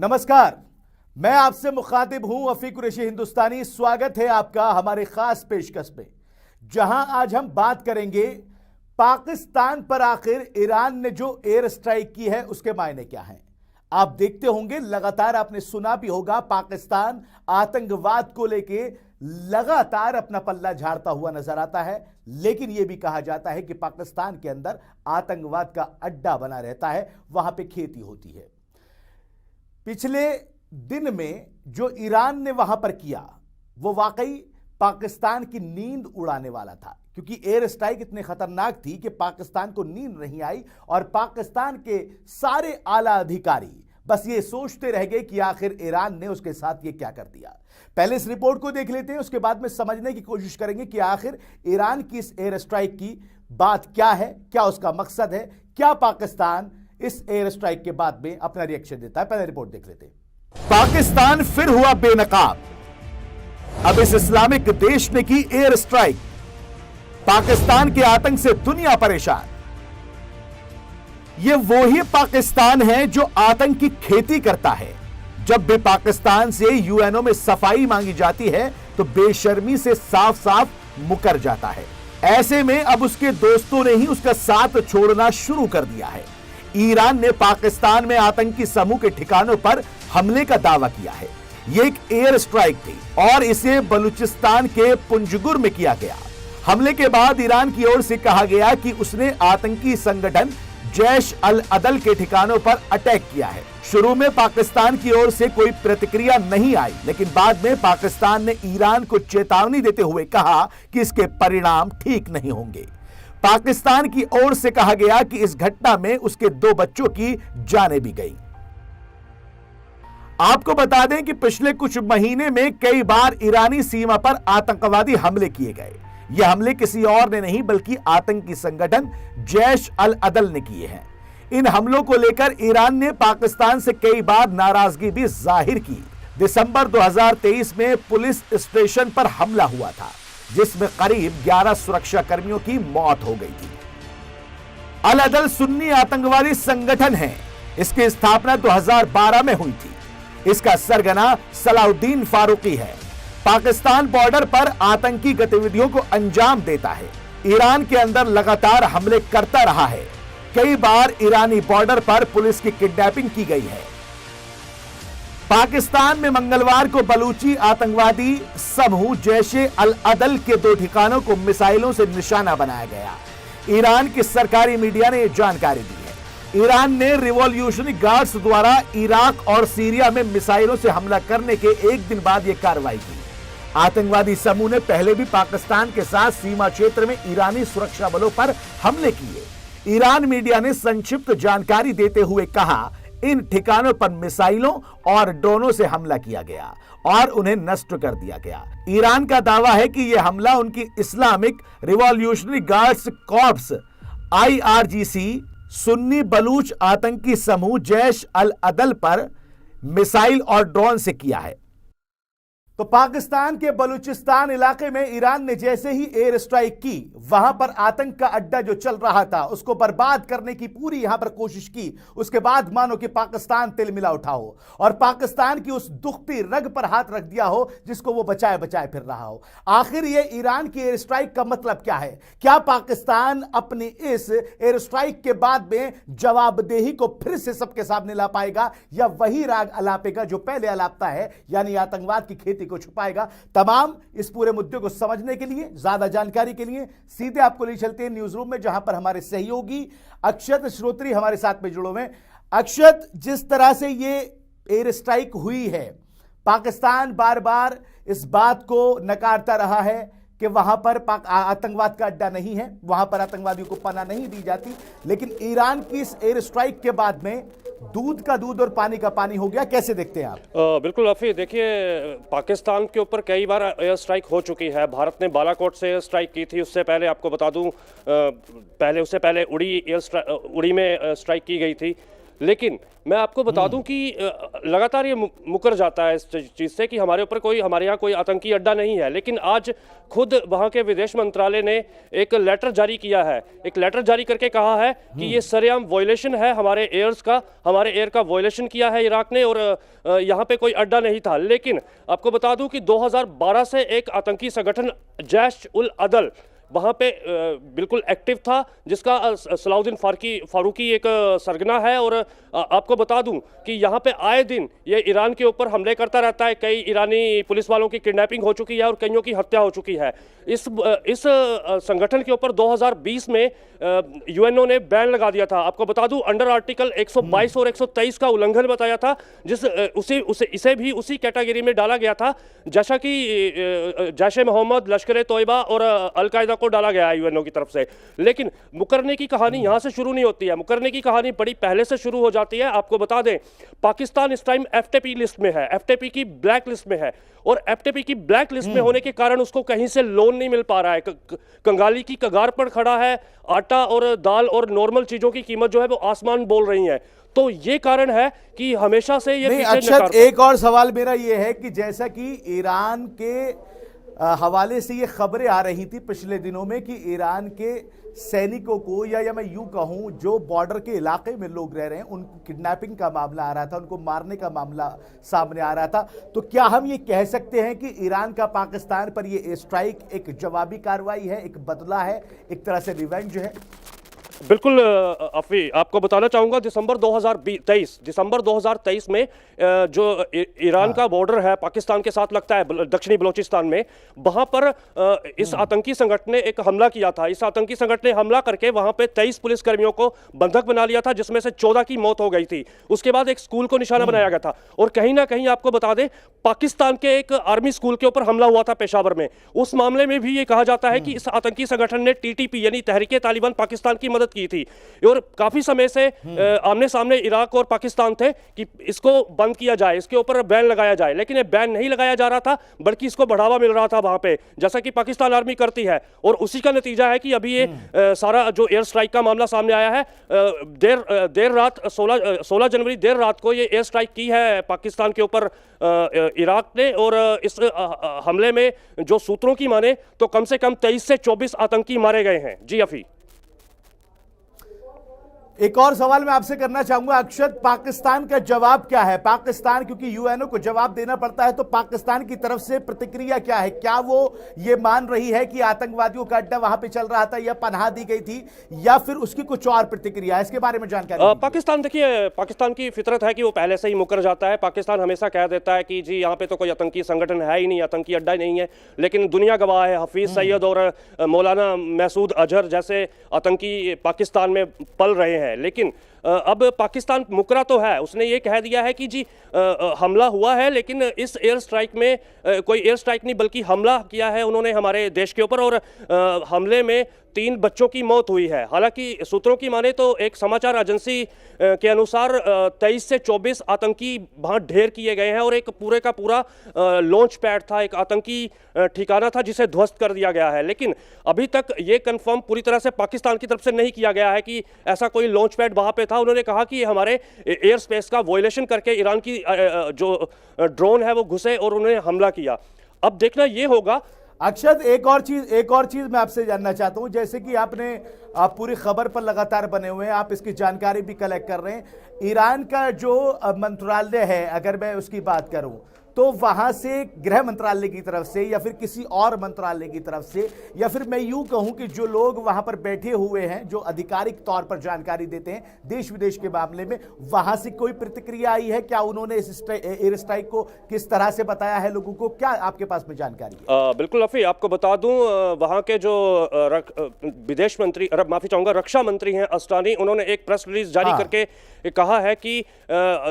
नमस्कार, मैं आपसे मुखातिब हूं अफी कुरैशी हिंदुस्तानी। स्वागत है आपका हमारे खास पेशकश में, जहां आज हम बात करेंगे पाकिस्तान पर आखिर ईरान ने जो एयर स्ट्राइक की है उसके मायने क्या हैं। आप देखते होंगे, लगातार आपने सुना भी होगा, पाकिस्तान आतंकवाद को लेके लगातार अपना पल्ला झाड़ता हुआ नजर आता है। लेकिन यह भी कहा जाता है कि पाकिस्तान के अंदर आतंकवाद का अड्डा बना रहता है, वहां पे खेती होती है। पिछले दिन में जो ईरान ने वहां पर किया वो वाकई पाकिस्तान की नींद उड़ाने वाला था, क्योंकि एयर स्ट्राइक इतने खतरनाक थी कि पाकिस्तान को नींद नहीं आई और पाकिस्तान के सारे आला अधिकारी बस ये सोचते रह गए कि आखिर ईरान ने उसके साथ ये क्या कर दिया। पहले इस रिपोर्ट को देख लेते हैं, उसके बाद में समझने की कोशिश करेंगे कि आखिर ईरान की इस एयर स्ट्राइक की बात क्या है, क्या उसका मकसद है, क्या पाकिस्तान इस एयर स्ट्राइक के बाद में अपना रिएक्शन देता है। पहले रिपोर्ट देख लेते हैं। पाकिस्तान फिर हुआ बेनकाब, अब इस इस्लामिक देश ने की एयर स्ट्राइक। पाकिस्तान के आतंक से दुनिया परेशान। यह वो ही पाकिस्तान है जो आतंक की खेती करता है। जब भी पाकिस्तान से यूएनओ में सफाई मांगी जाती है तो बेशर्मी से साफ साफ मुकर जाता है। ऐसे में अब उसके दोस्तों ने ही उसका साथ छोड़ना शुरू कर दिया है। ईरान ने पाकिस्तान में आतंकी समूह के ठिकानों पर हमले का दावा किया है। यह एक एयर स्ट्राइक थी और इसे बलूचिस्तान के पुंजगुर में किया गया। हमले के बाद ईरान की ओर से कहा गया कि उसने आतंकी संगठन जैश अल अदल के ठिकानों पर अटैक किया है। शुरू में पाकिस्तान की ओर से कोई प्रतिक्रिया नहीं आई, लेकिन बाद में पाकिस्तान ने ईरान को चेतावनी देते हुए कहा कि इसके परिणाम ठीक नहीं होंगे। पाकिस्तान की ओर से कहा गया कि इस घटना में उसके 2 बच्चों की जानें भी गई। आपको बता दें कि पिछले कुछ महीने में कई बार ईरानी सीमा पर आतंकवादी हमले किए गए। ये हमले किसी और ने नहीं बल्कि आतंकी संगठन जैश अल अदल ने किए हैं। इन हमलों को लेकर ईरान ने पाकिस्तान से कई बार नाराजगी भी जाहिर की। दिसंबर 2023 में पुलिस स्टेशन पर हमला हुआ था, जिसमें करीब 11 सुरक्षा कर्मियों की मौत हो गई थी। अल अदल सुन्नी आतंकवादी संगठन है। इसकी स्थापना 2012 में हुई थी। इसका सरगना सलाउद्दीन फारूकी है। पाकिस्तान बॉर्डर पर आतंकी गतिविधियों को अंजाम देता है। ईरान के अंदर लगातार हमले करता रहा है। कई बार ईरानी बॉर्डर पर पुलिस की किडनैपिंग की गई है। पाकिस्तान में मंगलवार को बलूची आतंकवादी समूह जैशे अल अदल के 2 ठिकानों को मिसाइलों से निशाना बनाया गया। ईरान की सरकारी मीडिया ने यह जानकारी दी है। ईरान ने रिवॉल्यूशनरी गार्ड्स द्वारा इराक और सीरिया में मिसाइलों से हमला करने के 1 दिन बाद यह कार्रवाई की। आतंकवादी समूह ने पहले भी पाकिस्तान के साथ सीमा क्षेत्र में ईरानी सुरक्षा बलों पर हमले किए। ईरान मीडिया ने संक्षिप्त जानकारी देते हुए कहा, इन ठिकानों पर मिसाइलों और ड्रोनों से हमला किया गया और उन्हें नष्ट कर दिया गया। ईरान का दावा है कि यह हमला उनकी Islamic revolutionary guards corps IRGC Sunni Baloch आतंकी समूह जैश अल अदल पर मिसाइल और ड्रोन से किया है। तो पाकिस्तान के बलूचिस्तान इलाके में ईरान ने जैसे ही एयर स्ट्राइक की, वहां पर आतंक का अड्डा जो चल रहा था उसको बर्बाद करने की पूरी यहां पर कोशिश की। उसके बाद मानो कि पाकिस्तान तिलमिला उठा हो और पाकिस्तान की उस दुखती रग पर हाथ रख दिया हो जिसको वो बचाए बचाए फिर रहा हो। आखिर ये ईरान की एयर स्ट्राइक का मतलब क्या है? क्या पाकिस्तान अपनी इस एयर स्ट्राइक के बाद में जवाबदेही को फिर से सबके सामने ला पाएगा या वही राग अलापेगा जो पहले अलापता है, यानी आतंकवाद की खेती को छुपाएगा? तमाम इस पूरे मुद्दे को समझने के लिए, ज्यादा जानकारी के लिए सीधे आपको ले चलते हैं न्यूज रूम में, जहां पर हमारे सहयोगी अक्षत श्रोत्री हमारे साथ में जुड़े हुए हैं। अक्षत, जिस तरह से ये एयर स्ट्राइक हुई है, पाकिस्तान बार बार इस बात को नकारता रहा है कि वहां पर आतंकवाद का अड्डा नहीं है, वहां पर आतंकवादियों को पनाह नहीं दी जाती, लेकिन ईरान की इस एयर स्ट्राइक के बाद में दूध का दूध और पानी का पानी हो गया। कैसे देखते हैं आप? बिल्कुल अफी, देखिए, पाकिस्तान के ऊपर कई बार एयर स्ट्राइक हो चुकी है। भारत ने बालाकोट से एयर स्ट्राइक की थी। उससे पहले आपको बता दूं, उससे पहले उड़ी में स्ट्राइक की गई थी। लेकिन मैं आपको बता दूं कि लगातार ये मुकर जाता है इस चीज़ से कि हमारे यहाँ कोई आतंकी अड्डा नहीं है। लेकिन आज खुद वहाँ के विदेश मंत्रालय ने एक लेटर जारी किया है, एक लेटर जारी करके कहा है कि ये सरेआम वॉयलेशन है हमारे एयर का वॉयलेशन किया है इराक ने, और यहाँ पे कोई अड्डा नहीं था। लेकिन आपको बता दूं कि 2012 से एक आतंकी संगठन जैश उल अदल वहाँ पे बिल्कुल एक्टिव था, जिसका सलाउद्दीन फारूकी एक सरगना है। और आपको बता दूं कि यहाँ पे आए दिन ये ईरान के ऊपर हमले करता रहता है। कई ईरानी पुलिस वालों की किडनैपिंग हो चुकी है और कईयों की हत्या हो चुकी है। इस संगठन के ऊपर 2020 में यूएनओ ने बैन लगा दिया था। आपको बता दूं अंडर आर्टिकल 122 और 123 का उल्लंघन बताया था, इसे भी उसी कैटेगरी में डाला गया था जैसा कि जैश-ए मोहम्मद, लश्कर-ए-तोयबा और अल-कायदा को डाला गया है यूएनओ की तरफ से। लेकिन मुकरने की कहानी यहाँ से शुरू नहीं होती है, मुकरने की कहानी बड़ी पहले से शुरू हो जाती है। आपको बता दें पाकिस्तान इस टाइम एफटीपी लिस्ट में है, एफटीपी की ब्लैक लिस्ट में है, और एफटीपी की ब्लैक लिस्ट में होने के कारण उसको कहीं से लोन नहीं मिल पा रहा है। कंगाली की कगार पर खड़ा है, आटा और दाल और नॉर्मल चीजों की कीमत जो है वो आसमान बोल रही है। तो ये कारण है कि हमेशा से ये नहीं। अक्षत, एक और सवाल मेरा ये है कि जैसा कि ईरान के हवाले से ये खबरें आ रही थी पिछले दिनों में कि ईरान के सैनिकों को या मैं यूं कहूं जो बॉर्डर के इलाके में लोग रह रहे हैं उनको किडनैपिंग का मामला आ रहा था, उनको मारने का मामला सामने आ रहा था, तो क्या हम ये कह सकते हैं कि ईरान का पाकिस्तान पर ये स्ट्राइक एक जवाबी कार्रवाई है, एक बदला है, एक तरह से रिवेंज है? बिल्कुल अफी, आपको बताना चाहूंगा दिसंबर 2023 में जो ईरान का बॉर्डर है पाकिस्तान के साथ लगता है दक्षिणी बलोचिस्तान में, वहां पर इस आतंकी संगठन ने एक हमला किया था। इस आतंकी संगठन ने हमला करके वहां पे 23 पुलिसकर्मियों को बंधक बना लिया था, जिसमें से 14 की मौत हो गई थी। उसके बाद एक स्कूल को निशाना बनाया गया था, और कहीं ना कहीं आपको बता दें पाकिस्तान के एक आर्मी स्कूल के ऊपर हमला हुआ था पेशावर में। उस मामले में भी ये कहा जाता है कि इस आतंकी संगठन ने टीटीपी यानी तहरीके तालिबान पाकिस्तान की मदद की थी, और काफी समय से आमने सामने इराक और पाकिस्तान थे कि इसको बंद किया जाए, इसके ऊपर बैन लगाया जाए। लेकिन ये बैन नहीं लगाया जा रहा था, बल्कि इसको बढ़ावा मिल रहा था वहां पे, जैसा कि पाकिस्तान आर्मी करती है। और उसी का नतीजा है कि अभी ये सारा जो एयर स्ट्राइक का मामला सामने आया है। देर रात 16 जनवरी देर रात को ये एयर स्ट्राइक की है पाकिस्तान के ऊपर इराक ने, और इस हमले में जो सूत्रों की माने तो कम से कम 23 से 24 आतंकी मारे गए हैं। जी अफी, एक और सवाल मैं आपसे करना चाहूंगा अक्षत, पाकिस्तान का जवाब क्या है? पाकिस्तान, क्योंकि यूएनओ को जवाब देना पड़ता है, तो पाकिस्तान की तरफ से प्रतिक्रिया क्या है? क्या वो ये मान रही है कि आतंकवादियों का अड्डा वहां पे चल रहा था या पनाह दी गई थी, या फिर उसकी कुछ और प्रतिक्रिया है? इसके बारे में जानकारी। पाकिस्तान, देखिए पाकिस्तान की फितरत है कि वो पहले से ही मुकर जाता है। पाकिस्तान हमेशा कह देता है कि जी यहाँ पे तो कोई आतंकी संगठन है ही नहीं, आतंकी अड्डा नहीं है। लेकिन दुनिया गवाह है, हफीज सैयद और मौलाना मसूद अजहर जैसे आतंकी पाकिस्तान में पल रहे हैं। लेकिन अब पाकिस्तान मुकरा तो है, उसने ये कह दिया है कि जी हमला हुआ है, लेकिन इस एयर स्ट्राइक में कोई एयर स्ट्राइक नहीं बल्कि हमला किया है उन्होंने हमारे देश के ऊपर, और हमले में 3 बच्चों की मौत हुई है। हालांकि सूत्रों की माने तो एक समाचार एजेंसी के अनुसार 23 से 24 आतंकी वहां ढेर किए गए हैं, और एक पूरे का पूरा लॉन्च पैड था, एक आतंकी ठिकाना था जिसे ध्वस्त कर दिया गया है। लेकिन अभी तक ये कंफर्म पूरी तरह से पाकिस्तान की तरफ से नहीं किया गया है कि ऐसा कोई लॉन्च पैड वहां पे था। उन्होंने कहा कि हमारे एयर स्पेस का वॉयलेशन करके ईरान की जो ड्रोन है वो घुसे और उन्होंने हमला किया। अब देखना ये होगा। अक्षत, एक और चीज मैं आपसे जानना चाहता हूं, जैसे कि आप पूरी खबर पर लगातार बने हुए हैं, आप इसकी जानकारी भी कलेक्ट कर रहे हैं। ईरान का जो मंत्रालय है, अगर मैं उसकी बात करूं, तो वहां से गृह मंत्रालय की तरफ से या फिर किसी और मंत्रालय की तरफ से, या फिर मैं यूं कहूं कि जो लोग वहां पर बैठे हुए हैं जो आधिकारिक तौर पर जानकारी देते हैं देश विदेश के मामले में, वहां से कोई प्रतिक्रिया आई है? क्या उन्होंने इस एयर स्ट्राइक को किस तरह से बताया है लोगों को? क्या आपके पास में जानकारी है? बिल्कुल अफी, आपको बता दूं वहां के जो विदेश मंत्री, माफी चाहूंगा, रक्षा मंत्री हैं अस्तानी, उन्होंने एक प्रेस रिलीज जारी करके कहा है कि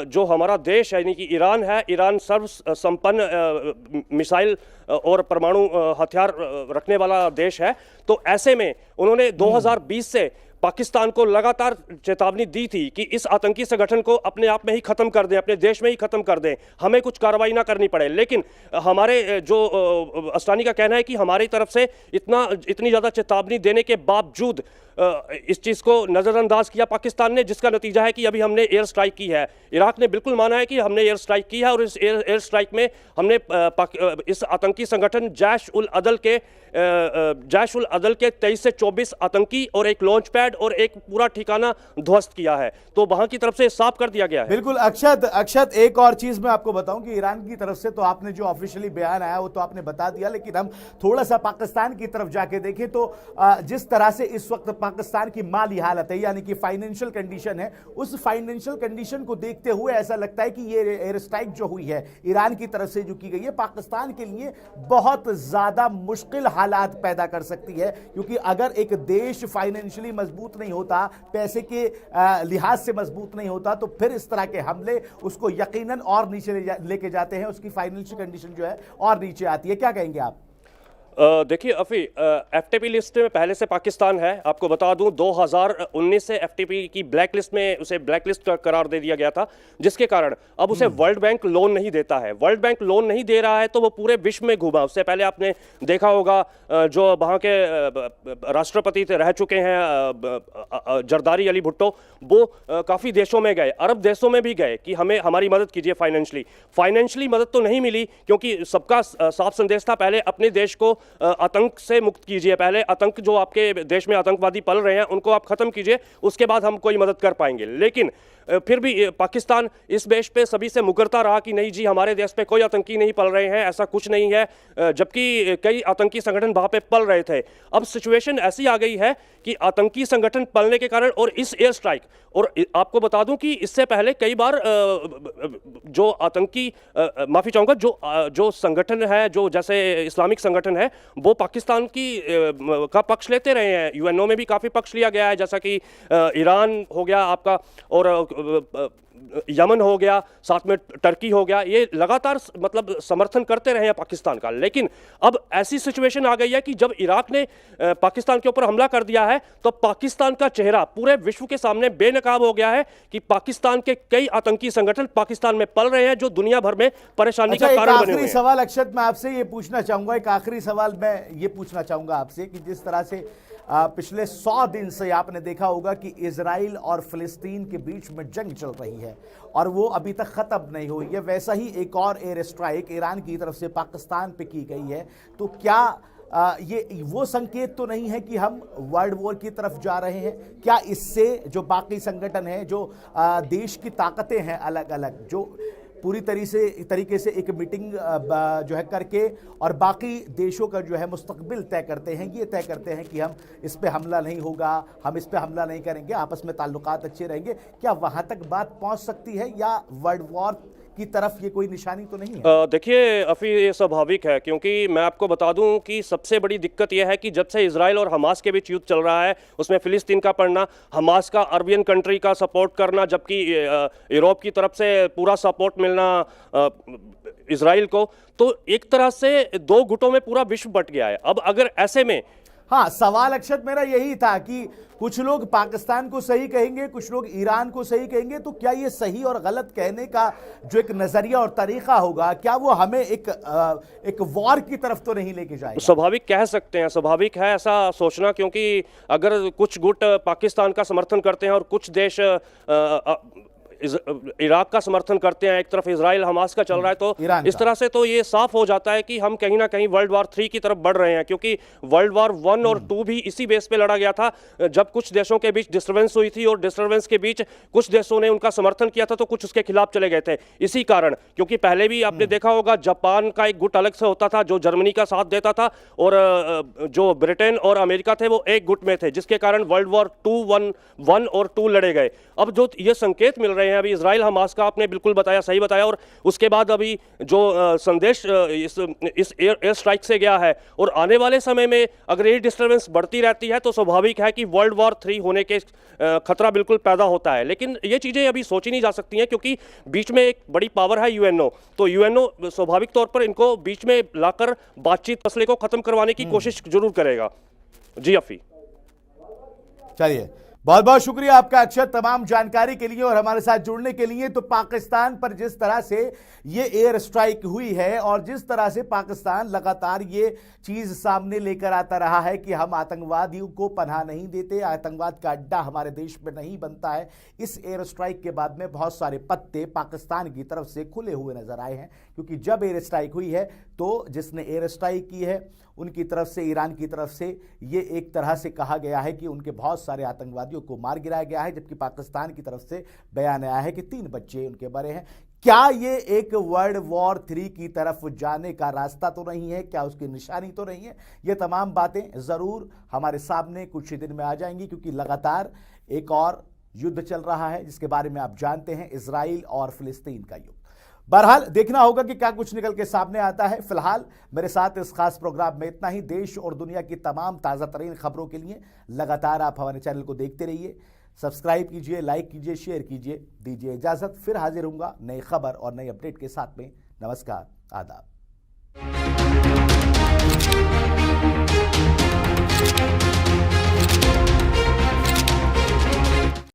जो हमारा देश है यानी कि ईरान है, ईरान सर्व संपन्न मिसाइल और परमाणु हथियार रखने वाला देश है। तो ऐसे में उन्होंने 2020 से पाकिस्तान को लगातार चेतावनी दी थी कि इस आतंकी संगठन को अपने आप में ही खत्म कर दें, अपने देश में ही खत्म कर दें, हमें कुछ कार्रवाई ना करनी पड़े। लेकिन हमारे जो अस्तानी का कहना है कि हमारी तरफ से इतनी ज़्यादा चेतावनी देने के बावजूद इस चीज़ को नज़रअंदाज किया पाकिस्तान ने, जिसका नतीजा है कि अभी हमने एयर स्ट्राइक की है। इराक ने बिल्कुल माना है कि हमने एयर स्ट्राइक की है और इस एयर स्ट्राइक में हमने इस आतंकी संगठन जैश उल अदल के 23 से 24 आतंकी और एक लॉन्च पैड और एक पूरा ठिकाना ध्वस्त किया है। तो वहां की तरफ से साफ कर दिया गया है। बिल्कुल अक्षत एक और चीज मैं आपको बताऊं कि ईरान की तरफ से तो आपने जो ऑफिशियली बयान आया वो तो आपने बता दिया, लेकिन हम थोड़ा सा पाकिस्तान की तरफ जाके देखें तो जिस तरह से इस वक्त पाकिस्तान की माली हालत है, यानी कि फाइनेंशियल कंडीशन है, उस फाइनेंशियल कंडीशन को देखते हुए ऐसा लगता है कि ये एयर स्ट्राइक जो हुई है ईरान की तरफ से जो की गई है पाकिस्तान के लिए बहुत ज्यादा मुश्किल हालात पैदा कर सकती है, क्योंकि अगर एक देश फाइनेंशियली मजबूत नहीं होता, पैसे के लिहाज से मजबूत नहीं होता, तो फिर इस तरह के हमले उसको यकीनन और नीचे लेके जाते हैं, उसकी फाइनेंशियल कंडीशन जो है और नीचे आती है। क्या कहेंगे आप? देखिए अफी, एफटीपी लिस्ट में पहले से पाकिस्तान है। आपको बता दूं 2019 से एफटीपी की ब्लैक लिस्ट में उसे ब्लैक लिस्ट करार दे दिया गया था, जिसके कारण अब उसे वर्ल्ड बैंक लोन नहीं देता है। वर्ल्ड बैंक लोन नहीं दे रहा है तो वो पूरे विश्व में घूमा। उससे पहले आपने देखा होगा जो वहाँ के राष्ट्रपति थे रह चुके हैं जरदारी अली भुट्टो, वो काफ़ी देशों में गए, अरब देशों में भी गए कि हमें हमारी मदद कीजिए फाइनेंशियली मदद तो नहीं मिली, क्योंकि सबका साफ संदेश था पहले अपने देश को आतंक से मुक्त कीजिए, पहले आतंक जो आपके देश में आतंकवादी पल रहे हैं उनको आप खत्म कीजिए, उसके बाद हम कोई मदद कर पाएंगे। लेकिन फिर भी पाकिस्तान इस बेस पे सभी से मुकरता रहा कि नहीं जी हमारे देश पे कोई आतंकी नहीं पल रहे हैं, ऐसा कुछ नहीं है, जबकि कई आतंकी संगठन वहां पे पल रहे थे। अब सिचुएशन ऐसी आ गई है कि आतंकी संगठन पलने के कारण और इस एयर स्ट्राइक, और आपको बता दूं कि इससे पहले कई बार जो आतंकी माफी चाहूंगा जो संगठन है, जो जैसे इस्लामिक संगठन है, वो पाकिस्तान का पक्ष लेते रहे हैं। यूएनओ में भी काफी पक्ष लिया गया है, जैसा कि ईरान हो गया आपका, और यमन हो गया, साथ में टर्की हो गया, ये लगातार मतलब समर्थन करते रहे हैं पाकिस्तान का। लेकिन अब ऐसी सिचुएशन आ गई है कि जब इराक ने पाकिस्तान के ऊपर हमला कर दिया है तो पाकिस्तान का चेहरा पूरे विश्व के सामने बेनकाब हो गया है कि पाकिस्तान के कई आतंकी संगठन पाकिस्तान में पल रहे हैं, जो दुनिया भर में परेशानी का कारण बने हुए हैं। सवाल अक्षत मैं आपसे ये पूछना चाहूंगा, एक आखिरी सवाल मैं ये पूछना चाहूंगा आपसे कि जिस तरह से पिछले 100 दिन से आपने देखा होगा कि इजराइल और फिलिस्तीन के बीच में जंग चल रही है और वो अभी तक खत्म नहीं हुई है, वैसा ही एक और एयर स्ट्राइक ईरान की तरफ से पाकिस्तान पे की गई है, तो क्या ये वो संकेत तो नहीं है कि हम वर्ल्ड वॉर की तरफ जा रहे हैं? क्या इससे जो बाकी संगठन हैं, जो देश की ताकतें हैं अलग अलग, जो पूरी तरीके से एक मीटिंग जो है करके और बाकी देशों का जो है मुस्तकबिल तय करते हैं, ये तय करते हैं कि हम इस पे हमला नहीं होगा, हम इस पे हमला नहीं करेंगे, आपस में ताल्लुकात अच्छे रहेंगे, क्या वहां तक बात पहुंच सकती है या वर्ल्ड वॉर की तरफ ये कोई निशानी तो नहीं है? देखिए अफी, ये स्वाभाविक है, क्योंकि मैं आपको बता दूं कि सबसे बड़ी दिक्कत यह है कि जब से इजराइल और हमास के बीच युद्ध चल रहा है, उसमें फिलिस्तीन का पड़ना, हमास का अरबियन कंट्री का सपोर्ट करना, जबकि यूरोप की तरफ से पूरा सपोर्ट मिलना इजराइल को, तो एक तरह से दो गुटों में पूरा विश्व बट गया है। अब अगर ऐसे में हाँ, सवाल अक्षत मेरा यही था कि कुछ लोग पाकिस्तान को सही कहेंगे, कुछ लोग ईरान को सही कहेंगे, तो क्या ये सही और गलत कहने का जो एक नजरिया और तरीका होगा, क्या वो हमें एक वॉर की तरफ तो नहीं लेके जाएगा? स्वाभाविक कह सकते हैं, स्वाभाविक है ऐसा सोचना, क्योंकि अगर कुछ गुट पाकिस्तान का समर्थन करते हैं और कुछ देश इराक का समर्थन करते हैं, एक तरफ इजराइल हमास का चल रहा है, तो इस तरह से तो ये साफ हो जाता है कि हम कहीं ना कहीं वर्ल्ड वॉर 3 की तरफ बढ़ रहे हैं, क्योंकि वर्ल्ड वॉर 1 और 2 भी इसी बेस पे लड़ा गया था, जब कुछ देशों के बीच डिस्टर्बेंस हुई थी और डिस्टर्बेंस के बीच कुछ देशों ने उनका समर्थन किया था तो कुछ उसके खिलाफ चले गए थे। इसी कारण, क्योंकि पहले भी आपने देखा होगा जापान का एक गुट अलग से होता था जो जर्मनी का साथ देता था, और जो ब्रिटेन और अमेरिका थे वो एक गुट में थे, जिसके कारण वर्ल्ड वॉर 1 और 2 लड़े गए। अब जो ये संकेत मिल रहे हैं अभी इजराइल हमास का, आपने बिल्कुल बताया, सही बताया, और उसके बाद अभी जो संदेश इस एयर स्ट्राइक से गया है, और आने वाले समय में अगर ये डिस्टर्बेंस बढ़ती रहती है तो स्वाभाविक है कि वर्ल्ड वॉर 3 होने के खतरा बिल्कुल पैदा होता है। लेकिन ये चीजें अभी सोची नहीं जा सकती हैं, क्योंकि बीच में एक बड़ी पावर है यूएनओ, तो यूएनओ स्वाभाविक तौर पर इनको बीच में लाकर बातचीत मसले को खत्म करवाने की कोशिश जरूर करेगा। जी अफी, चलिए बहुत बहुत शुक्रिया आपका अक्षत, तमाम जानकारी के लिए और हमारे साथ जुड़ने के लिए। तो पाकिस्तान पर जिस तरह से ये एयर स्ट्राइक हुई है और जिस तरह से पाकिस्तान लगातार ये चीज सामने लेकर आता रहा है कि हम आतंकवादियों को पनाह नहीं देते, आतंकवाद का अड्डा हमारे देश में नहीं बनता है, इस एयर स्ट्राइक के बाद में बहुत सारे पत्ते पाकिस्तान की तरफ से खुले हुए नजर आए हैं। क्योंकि जब एयर स्ट्राइक हुई है तो जिसने एयर स्ट्राइक की है उनकी तरफ से, ईरान की तरफ से ये एक तरह से कहा गया है कि उनके बहुत सारे आतंकवादियों को मार गिराया गया है, जबकि पाकिस्तान की तरफ से बयान आया है कि 3 बच्चे उनके मरे हैं। क्या ये एक वर्ल्ड वॉर 3 की तरफ जाने का रास्ता तो नहीं है? क्या उसकी निशानी तो नहीं है? ये तमाम बातें जरूर हमारे सामने कुछ ही दिन में आ जाएंगी, क्योंकि लगातार एक और युद्ध चल रहा है जिसके बारे में आप जानते हैं, इजराइल और फिलिस्तीन का युद्ध। बहरहाल देखना होगा कि क्या कुछ निकल के सामने आता है। फिलहाल मेरे साथ इस खास प्रोग्राम में इतना ही। देश और दुनिया की तमाम ताज़ा तरीन खबरों के लिए लगातार आप हमारे चैनल को देखते रहिए, सब्सक्राइब कीजिए, लाइक कीजिए, शेयर कीजिए। दीजिए इजाजत, फिर हाजिर होऊंगा नई खबर और नई अपडेट के साथ में। नमस्कार, आदाब।